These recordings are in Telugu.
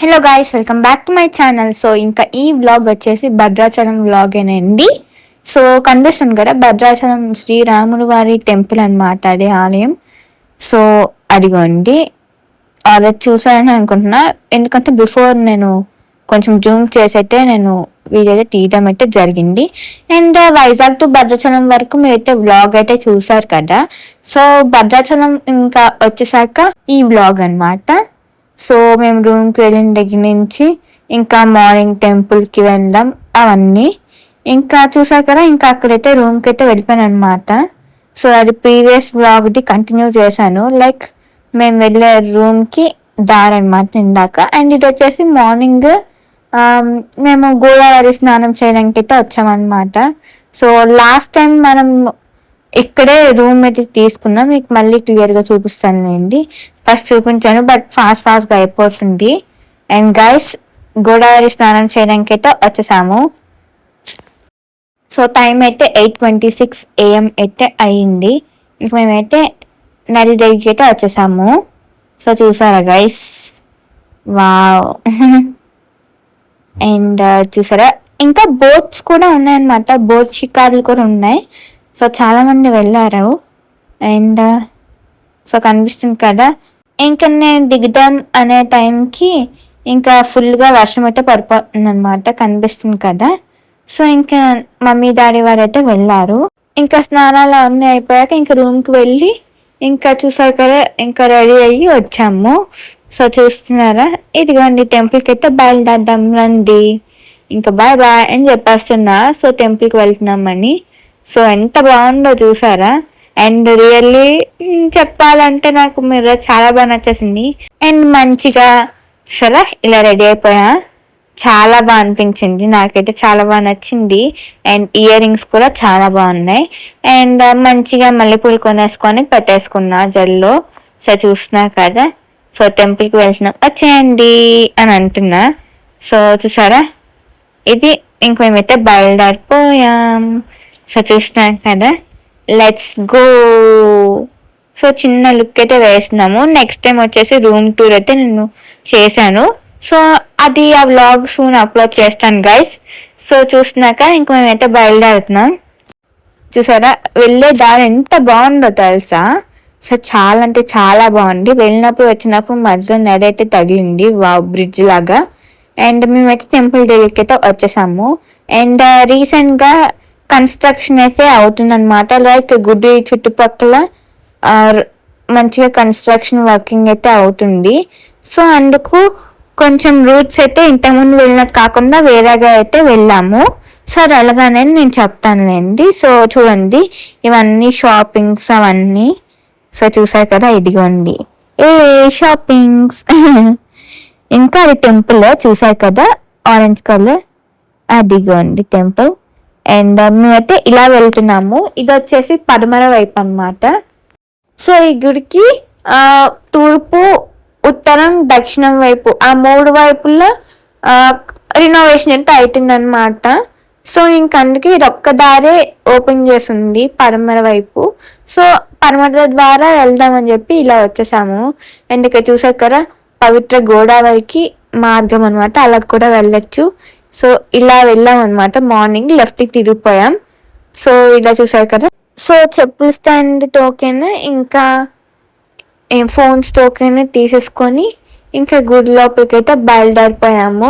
Hello guys, welcome back to my channel. So ఇంకా ఈ వ్లాగ్ వచ్చేసి భద్రాచలం వ్లాగేనండి. సో కనిపిస్తుంది కదా, భద్రాచలం శ్రీరాములు వారి టెంపుల్ అనమాట, అది ఆలయం. సో అదిగోండి, ఆల్రెడీ చూసానని అనుకుంటున్నా, ఎందుకంటే బిఫోర్ నేను కొంచెం జూమ్ చేసి అయితే నేను వీడియో అయితే తీయడం అయితే జరిగింది. అండ్ వైజాగ్ టు భద్రాచలం వరకు మీరైతే వ్లాగ్ అయితే చూసారు కదా. సో భద్రాచలం ఇంకా వచ్చేసాక ఈ వ్లాగ్ అనమాట. సో మేము రూమ్కి వెళ్ళిన దగ్గర నుంచి ఇంకా మార్నింగ్ టెంపుల్కి వెళ్ళడం అవన్నీ ఇంకా చూసాక కదా, ఇంకా అక్కడైతే రూమ్కి అయితే వెళ్ళిపోయాను అనమాట. సో అది ప్రీవియస్ వ్లాగ్ది కంటిన్యూ చేశాను, లైక్ మేము వెళ్ళే రూమ్కి దారి అనమాట ఇందాక. అండ్ ఇది వచ్చేసి మార్నింగ్ మేము గోదావరి స్నానం చేయడానికి అయితే వచ్చామన్నమాట. సో లాస్ట్ టైం మనం ఇక్కడే రూమ్ అయితే తీసుకున్నాం, మీకు మళ్ళీ క్లియర్గా చూపిస్తానులేండి. ఫస్ట్ చూపించాను బట్ ఫాస్ట్గా అయిపోతుంది. అండ్ గైస్, గోదావరి స్నానం చేయడానికి అయితే వచ్చేసాము. సో టైం అయితే 8:26 AM అయితే అయ్యింది. ఇంక మేమైతే నది దగ్గరికి అయితే వచ్చేసాము. సో చూసారా గైస్, వావ్. అండ్ చూసారా, ఇంకా బోట్స్ కూడా ఉన్నాయన్నమాట, బోట్ షికార్లు కూడా ఉన్నాయి. సో చాలా మంది వెళ్ళారు. అండ్ సో కనిపిస్తుంది కదా, ఇంకా నేను దిగుదాం అనే టైంకి ఇంకా ఫుల్గా వర్షం అయితే పడిపోతుంది అనమాట, కనిపిస్తుంది కదా. సో ఇంకా మమ్మీ డాడీ వారు అయితే వెళ్ళారు. ఇంకా స్నానాలు అన్నీ అయిపోయాక ఇంకా రూమ్కి వెళ్ళి ఇంకా చూసారు కదా, ఇంకా రెడీ అయ్యి వచ్చాము. సో చూస్తున్నారా, ఇదిగోండి టెంపుల్కి అయితే బయలుదేరదాం రండి, ఇంకా బాయ్ బాయ్ అని చెప్పేస్తున్నా. సో టెంపుల్కి వెళ్తున్నామని. సో ఎంత బాగుందో చూసారా. అండ్ రియల్లీ చెప్పాలంటే నాకు మీరు చాలా బాగా నచ్చేసింది. అండ్ మంచిగా సరే ఇలా రెడీ అయిపోయా, చాలా బాగా అనిపించింది, నాకైతే చాలా బాగా నచ్చింది. అండ్ ఇయర్ రింగ్స్ కూడా చాలా బాగున్నాయి. అండ్ మంచిగా మల్లెపూలు కొనేసుకొని పెట్టేసుకున్నా జల్లో. సో చూస్తున్నా కదా, సో టెంపుల్కి వెళ్తున్నాం వచ్చేయండి అని అంటున్నా. సో చూసారా, ఇది ఇంక మేమైతే బయలుదేరిపోయాం. సో చూస్తున్నాం కదా, లెట్స్ గో. సో చిన్న లుక్ అయితే వేస్తున్నాము. నెక్స్ట్ టైం వచ్చేసి రూమ్ టూర్ అయితే నేను చేశాను. సో అది ఆ వ్లాగ్ సూన్ అప్లోడ్ చేస్తాను గైస్. సో చూస్తున్నాక ఇంక మేమైతే బయలుదేరుతున్నాం. చూసారా, వెళ్ళే దారి ఎంత బాగుందో తెలుసా. సో చాలా అంటే చాలా బాగుంది. వెళ్ళినప్పుడు వచ్చినప్పుడు మధ్యలో నడి అయితే తగిలింది, బ్రిడ్జ్ లాగా. అండ్ మేమైతే టెంపుల్ దగ్గరికి అయితే వచ్చేసాము. అండ్ రీసెంట్గా కన్స్ట్రక్షన్ అయితే అవుతుందన్నమాట, లైక్ గుడి చుట్టుపక్కల మంచిగా కన్స్ట్రక్షన్ వర్కింగ్ అయితే అవుతుంది. సో అందుకు కొంచెం రూట్స్ అయితే ఇంతకుముందు వెళ్ళినట్టు కాకుండా వేరేగా అయితే వెళ్ళాము. సో అది అలాగానే నేను చెప్తానులేండి. సో చూడండి, ఇవన్నీ షాపింగ్స్ అవన్నీ. సో చూసారు కదా, ఇదిగోండి ఏ షాపింగ్స్. ఇంకా అది టెంపుల్ చూసారు కదా, ఆరెంజ్ కలర్, అదిగోండి టెంపుల్. అండ్ మేమైతే ఇలా వెళ్తున్నాము. ఇది వచ్చేసి పడమర వైపు అనమాట. సో ఈ గుడికి తూర్పు, ఉత్తరం, దక్షిణం వైపు ఆ 3 వైపుల్లో రినోవేషన్ అయితే అవుతుంది అనమాట. సో ఇంక అందుకే ఇది ఒక్కదారే ఓపెన్ చేసింది పడమర వైపు. సో పడమర ద్వారా వెళ్దామని చెప్పి ఇలా వచ్చేసాము. ఎందుకంటే చూసాక కదా, పవిత్ర గోదావరికి మార్గం అనమాట, అలా కూడా వెళ్ళొచ్చు. సో ఇలా వెళ్ళాం అనమాట. మార్నింగ్ లెఫ్ట్కి తిరిగిపోయాం. సో ఇలా చూసారు కదా. సో చెప్పుల స్టాండ్ టోకెన్ ఇంకా ఫోన్స్ టోకెన్ తీసేసుకొని ఇంకా గుడి లోపలికి అయితే బయలుదేరిపోయాము.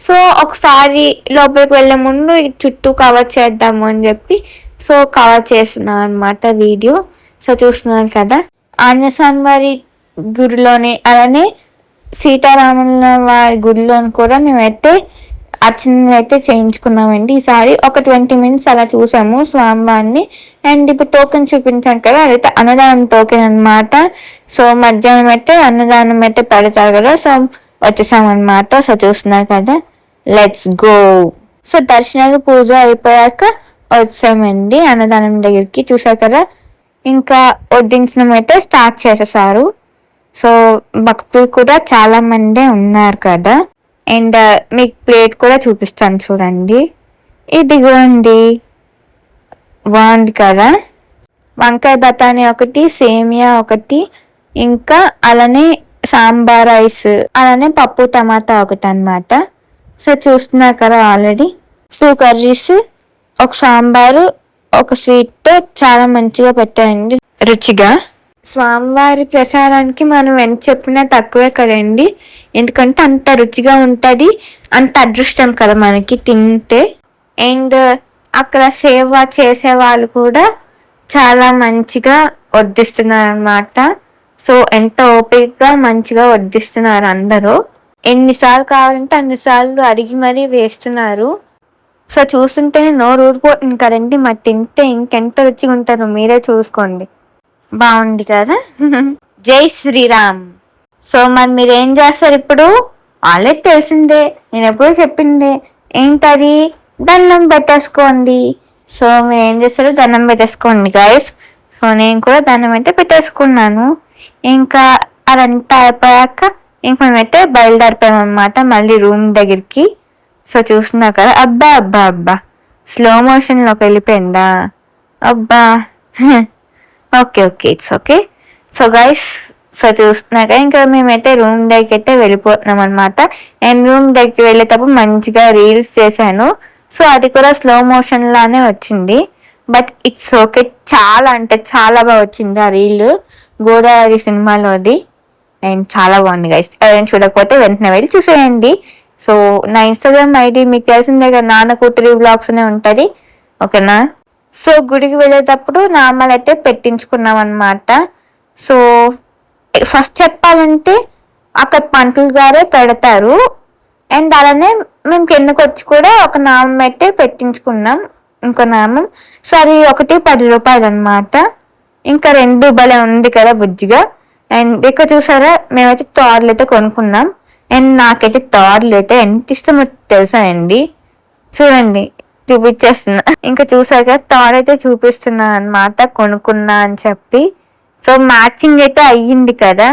సో ఒకసారి లోపలికి వెళ్ళే ముందు చుట్టూ కవర్ చేద్దాము అని చెప్పి సో కవర్ చేస్తున్నాను అనమాట వీడియో. సో చూస్తున్నాను కదా, ఆంజనేయ స్వామి వారి గుడిలోని అలానే సీతారాముల వారి గుడిలోని కూడా మేమైతే అర్చన అయితే చేయించుకున్నామండి. ఈసారి ఒక 20 minutes అలా చూసాము స్వామివారిని. అండ్ ఇప్పుడు టోకెన్ చూపించాను కదా, అదైతే అన్నదానం టోకెన్ అనమాట. సో మధ్యాహ్నం అయితే అన్నదానం అయితే పెడతారు కదా, సో వచ్చేసాం అనమాట. సో చూస్తున్నారు కదా, లెట్స్ గో. సో దర్శనాలు పూజ అయిపోయాక వచ్చామండి అన్నదానం దగ్గరికి. చూసారు కదా, ఇంకా వడ్డించడం అయితే స్టార్ట్ చేసేసారు. సో భక్తులు కూడా చాలా మందే ఉన్నారు కదా. అండ్ మీకు ప్లేట్ కూడా చూపిస్తాను చూడండి, ఇదిగోండి, బాగుంది కదా. వంకాయ బఠానీ ఒకటి, సేమియా ఒకటి, ఇంకా అలానే సాంబార్ రైస్, అలానే పప్పు టమాటా ఒకటి అనమాట. సో చూస్తున్నారు కదా ఆల్రెడీ 2 కర్రీస్, ఒక సాంబారు, ఒక స్వీట్ చాలా మంచిగా పెట్టారండి, రుచిగా. స్వామివారి ప్రసాదానికి మనం ఎంత చెప్పినా తక్కువే కదండి, ఎందుకంటే అంత రుచిగా ఉంటుంది, అంత అదృష్టం కదా మనకి తింటే. అండ్ అక్కడ సేవ చేసే వాళ్ళు కూడా చాలా మంచిగా వడ్డిస్తున్నారు అన్నమాట. సో ఎంత ఓపికగా మంచిగా వడ్డిస్తున్నారు అందరూ. ఎన్నిసార్లు కావాలంటే అన్నిసార్లు అడిగి మరీ వేస్తున్నారు. సో చూస్తుంటేనే నోరు ఊరిపోతుంది కదండి, మరి తింటే ఇంకెంత రుచిగా ఉంటారో మీరే చూసుకోండి. బాగుంది కదా. జై శ్రీరామ్. సో మరి మీరు ఏం చేస్తారు ఇప్పుడు? ఆల్రెడీ తెలిసిందే, నేను ఎప్పుడూ చెప్పిందే. ఏంటది? దండం పెట్టేసుకోండి. సో మీరు ఏం చేస్తారు? దండం పెట్టేసుకోండి గైస్. సో నేను కూడా దండం అయితే పెట్టేసుకున్నాను. ఇంకా అదంతా అయిపోయాక ఇంక మేమైతే బయలుదేరిపోయాం అనమాట మళ్ళీ రూమ్ దగ్గరికి. సో చూస్తున్నా కదా, అబ్బా అబ్బా అబ్బా స్లో మోషన్లోకి వెళ్ళిపోయిందా? అబ్బా. Okay okay, it's okay. So guys, so చూస్తున్నాక ఇంకా మేమైతే రూమ్ దగ్గరికి అయితే వెళ్ళిపోతున్నాం అనమాట. నేను రూమ్ దగ్గరికి వెళ్ళేటప్పుడు మంచిగా రీల్స్ చేశాను. సో అది కూడా స్లో మోషన్ లానే వచ్చింది, బట్ ఇట్స్ ఓకే. చాలా అంటే చాలా బాగా వచ్చింది ఆ రీల్, గోదావరి సినిమాలోది. అండ్ చాలా బాగుంది గైస్. ఎవరైనా చూడకపోతే వెంటనే వెళ్ళి చూసేయండి. సో నా ఇన్స్టాగ్రామ్ ఐడి మీకు తెలిసిందే కదా, నాన్న కూతురి వ్లాగ్స్ అనే ఉంటుంది, ఓకేనా. సో గుడికి వెళ్ళేటప్పుడు నామాలు అయితే పెట్టించుకున్నాం అనమాట. సో ఫస్ట్ చెప్పాలంటే అక్కడ పంతులు గారే పెడతారు. అండ్ అలానే మేము కిందకు వచ్చి కూడా ఒక నామం అయితే పెట్టించుకున్నాం, ఇంకో నామం. సో అది ఒకటి 10 రూపాయలు అనమాట. ఇంకా 2 భలే ఉంది కదా బుజ్జిగా. అండ్ ఇక్కడ చూసారా, మేమైతే తాడులు అయితే కొనుక్కున్నాం. అండ్ నాకైతే తాడులు అయితే ఎంత ఇష్టమో తెలుసా అండి, చూడండి చూపించేస్తున్నా. ఇంకా చూసాక తాడు అయితే చూపిస్తున్నా అనమాట, కొనుక్కున్నా అని చెప్పి. సో మ్యాచింగ్ అయితే అయ్యింది కదా,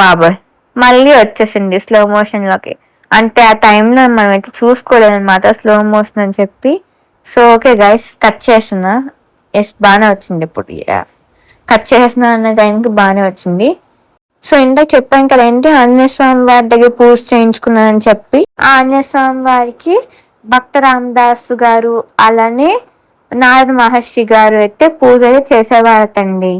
బాబాయ్ మళ్ళీ వచ్చేసింది స్లో మోషన్లోకి. అంటే ఆ టైంలో మనం అయితే చూసుకోలేదు అనమాట స్లో మోషన్ అని చెప్పి. సో ఓకే గైస్, కట్ చేస్తున్నా. ఎస్, బాగానే వచ్చింది ఇప్పుడు. కట్ చేస్తున్నా అనే టైంకి బాగానే వచ్చింది. సో ఇందాక చెప్పాను కదండి, ఆంజనేయ స్వామి వారి దగ్గర పూజ చేయించుకున్నానని చెప్పి. ఆ ఆంజనేయ స్వామి వారికి భక్త రామదాసు గారు అలానే నారద మహర్షి గారు అయితే పూజ చేసేవారటండి.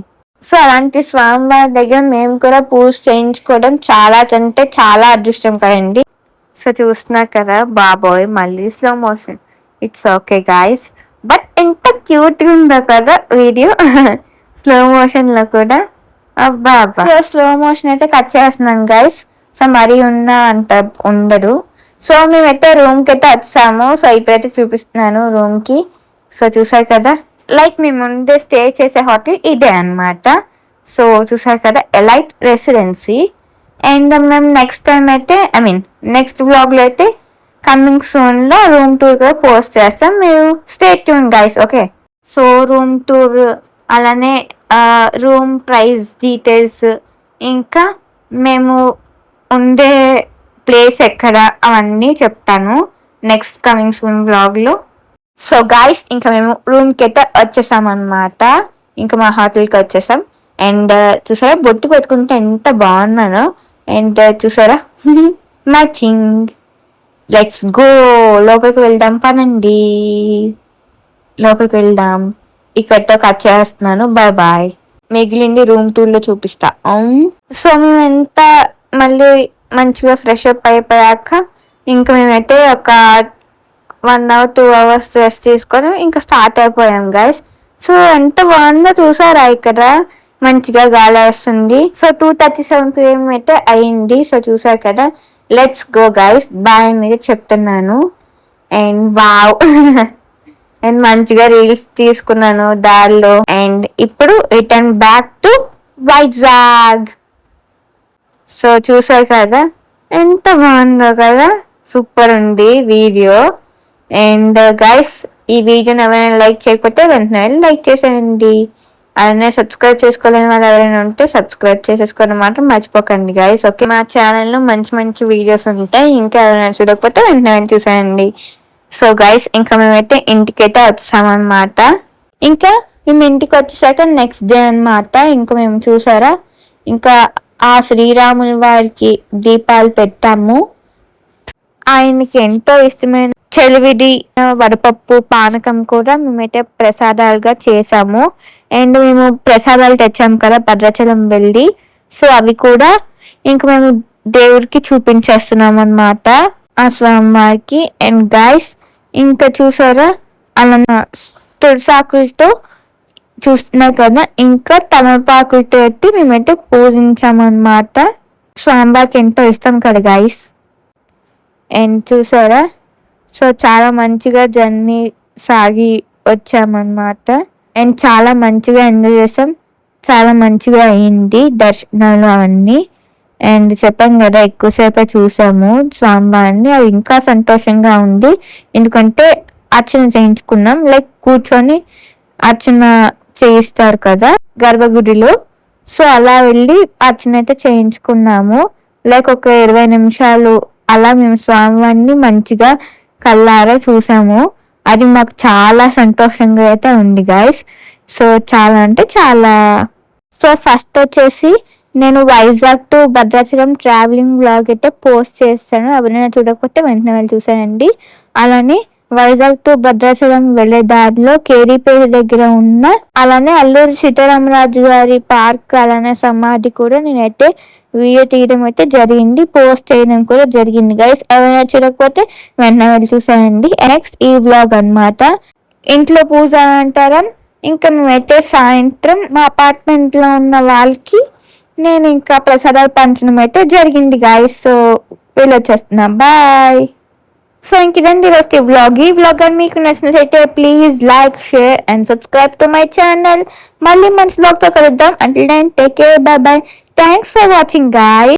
సో అలాంటి స్వామివారి దగ్గర మేము కూడా పూజ చేయించుకోవడం చాలా అంటే చాలా అదృష్టం కదండి. సో చూస్తున్నారు కదా, బాబోయ్ మళ్ళీ slow motion. It's okay guys, but ఎంత క్యూట్గా ఉందో కదా వీడియో స్లో మోషన్ లో కూడా. అబ్బా అబ్బా. సో స్లో మోషన్ అయితే కట్ చేస్తున్నాను గైస్. సో మరీ అంత ఉండదు. సో మేమైతే రూమ్ కి అయితే వచ్చాము. సో ఇప్పుడైతే చూపిస్తున్నాను రూమ్ కి. సో చూసారు కదా, లైక్ మేము ముందే స్టే చేసే హోటల్ ఇదే అనమాట. సో చూసారు కదా, ఎలైట్ రెసిడెన్సీ. అండ్ మేము నెక్స్ట్ టైం అయితే నెక్స్ట్ వ్లాగ్ లో అయితే కమింగ్ సూన్ లో రూమ్ టూర్ కూడా పోస్ట్ చేస్తాం, మీరు stay tune guys, okay. So room tour అలానే రూమ్ ప్రైస్ డీటెయిల్స్, ఇంకా మేము ఉండే ప్లేస్ ఎక్కడ, అవన్నీ చెప్తాను నెక్స్ట్ కమింగ్ సూన్ వ్లాగ్లో. సో గాయస్, ఇంకా మేము రూమ్కి అయితే వచ్చేసాం అనమాట. ఇంకా మా హోటల్కి వచ్చేసాం. అండ్ చూసారా, బొట్టు పెట్టుకుంటే ఎంత బాగున్నానో. అండ్ చూసారా మ్యాచింగ్. లెట్స్ గో, లోపలికి వెళ్దాం పనండి, లోపలికి వెళ్దాం. ఇక్కడతో కట్ చేస్తున్నాను, బాయ్ బాయ్. మిగిలింది రూమ్ టూర్లో చూపిస్తా. సో మేము ఎంత మళ్ళీ మంచిగా ఫ్రెష్ అప్ అయిపోయాక ఇంకా మేమైతే ఒక 1 hour 2 hours రెస్ట్ తీసుకొని ఇంకా స్టార్ట్ అయిపోయాం గైస్. సో ఎంత బాగుందో చూసారా, ఇక్కడ మంచిగా గాలి వస్తుంది. సో 2:37 PM అయితే అయింది. సో చూసారు కదా, లెట్స్ గో గైస్, బాయ్ అనేది చెప్తున్నాను. అండ్ వావ్ అండ్ మంచిగా రీల్స్ తీసుకున్నాను దారిలో. అండ్ ఇప్పుడు return back to Vizag. So చూసారు కదా, ఎంత బాగుందో కదా, సూపర్ ఉంది వీడియో. అండ్ గైస్, ఈ వీడియోని ఎవరైనా లైక్ చేయకపోతే వెంటనే లైక్ చేసేయండి. అలానే సబ్స్క్రైబ్ చేసుకోలేని వాళ్ళు ఎవరైనా ఉంటే సబ్స్క్రైబ్ చేసేసుకోవడం మాత్రం మర్చిపోకండి గైస్, ఓకే. మా ఛానల్లో మంచి మంచి వీడియోస్ ఉంటాయి, ఇంకా ఎవరైనా చూడకపోతే వెంటనే చూసేయండి. సో గైస్, ఇంకా మేమైతే ఇంటికైతే వచ్చామన్నమాట. ఇంకా మేము ఇంటికి వచ్చేసాక నెక్స్ట్ డే అనమాట. ఇంకా మేము చూసారా, ఇంకా ఆ శ్రీరాముల వారికి దీపాలు పెట్టాము. ఆయనకి ఎంతో ఇష్టమైన చెలివిడి వడపప్పు పానకం కూడా మేమైతే ప్రసాదాలుగా చేసాము. అండ్ మేము ప్రసాదాలు తెచ్చాము కదా భద్రాచలం వెళ్ళి, సో అవి కూడా ఇంక మేము దేవుడికి చూపించేస్తున్నాం అన్నమాట ఆ స్వామివారికి. అండ్ గైస్ ఇంకా చూసారా అలా తులసాకులతో చూస్తున్నారు కదా, ఇంకా తమలపాకులతో పెట్టి మేమైతే పూజించామన్నమాట. స్వామివారికి ఎంతో ఇష్టం కదా గైస్. అండ్ చూసారా, సో చాలా మంచిగా జర్నీ సాగి వచ్చామన్నమాట. అండ్ చాలా మంచిగా ఎంజాయ్ చేసాం, చాలా మంచిగా అయింది దర్శనాలు అవన్నీ. అండ్ చెప్పాం కదా ఎక్కువసేపే చూసాము స్వామివారిని, అది ఇంకా సంతోషంగా ఉంది. ఎందుకంటే అర్చన చేయించుకున్నాం, లైక్ కూర్చొని అర్చన చేయిస్తారు కదా గర్భగుడిలో, సో అలా వెళ్ళి అర్చన అయితే చేయించుకున్నాము. లైక్ ఒక 20 నిమిషాలు అలా మేము స్వామివారిని మంచిగా కళ్ళారా చూసాము. అది మాకు చాలా సంతోషంగా అయితే ఉంది గైస్. సో చాలా అంటే చాలా. సో ఫస్ట్ వచ్చేసి నేను Vizag to Bhadrachalam travelling vlog అయితే పోస్ట్ చేస్తాను, ఎవరైనా చూడకపోతే వెంటనే వెళ్ళి చూసాయండి. అలానే వైజాగ్ టు భద్రాచలం వెళ్లే దారిలో కేరీపేట దగ్గర ఉన్న అలానే అల్లూరి సీతారామరాజు గారి పార్క్ అలానే సమాధి కూడా నేనైతే వీడియో తీయడం అయితే జరిగింది, పోస్ట్ చేయడం కూడా జరిగింది గైస్. ఎవరైనా చూడకపోతే వెంటనే వెళ్ళి చూసాయండి. నెక్స్ట్ ఈ వ్లాగ్ అన్నమాట. ఇంట్లో పూజ అంటారా, ఇంకా మేమైతే సాయంత్రం మా అపార్ట్మెంట్ లో ఉన్న వాళ్ళకి నేను ఇంకా ప్రసాదాలు పంచడం అయితే జరిగింది గైస్. సో వెళ్ళొచ్చేస్తున్నా, బాయ్. సో ఇంక ఇదండి ఈరోజు వ్లాగ్. ఈ వ్లాగ్ అని మీకు నచ్చినట్లయితే please like, share and subscribe to my channel. మళ్ళీ మంచి వ్లాగ్ తో కలుద్దాం. Until then take care, bye bye. Thanks for watching guys.